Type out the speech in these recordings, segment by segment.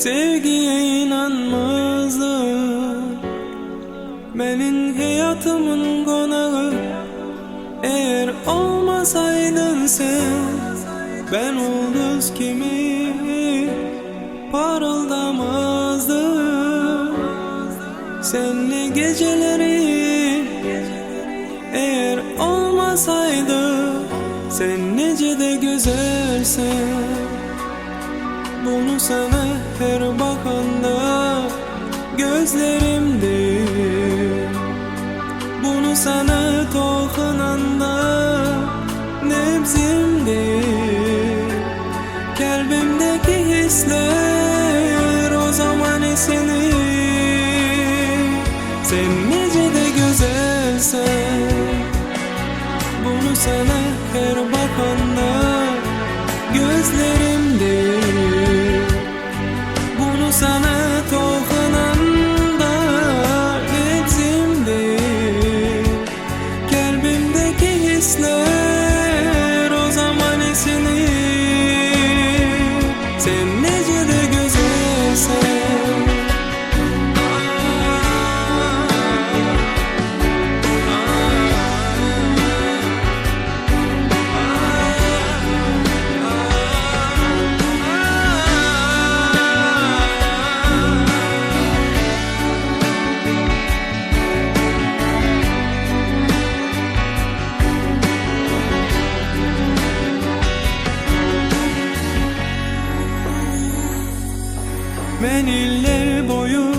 Sevgiye inanmazdım. Benim hayatımın konağı. Eğer olmasaydın sen, ben ulduz kimi parıldamazdım. Senli geceleri eğer olmasaydı, sen nece de güzelsin. Bunu sana her bakanda gözlerimde, bunu sana dokunanda nebzimde, kalbimdeki hisler o zaman seni. Sen nece de güzelsin. Bunu sana her bakanda gözlerimde, bunu sana dokunanda nebzimde, kalbimdeki hisler o zaman seni. Sen nece de güzelsin. Ben yıllar boyu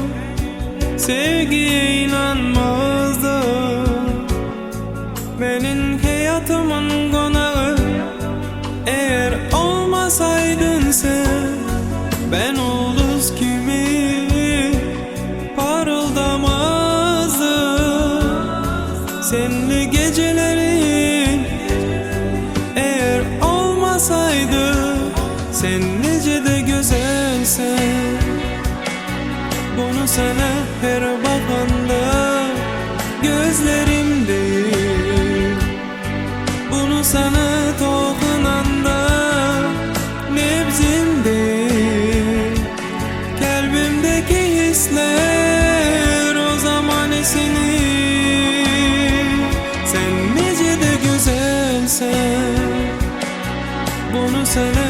sevgiye inanmazdım. Benim hayatımın konağı. Eğer olmasaydın sen, ben ulduz kimi parıldamazdım. Senli gecelerin eğer olmasaydı, sen nece de güzelsin. Bunu sana her bakanda gözlerimde, bunu sana dokunanda nebzimde, kalbimdeki hisler o zaman seni. Sen nece de güzelsin. Bunu sana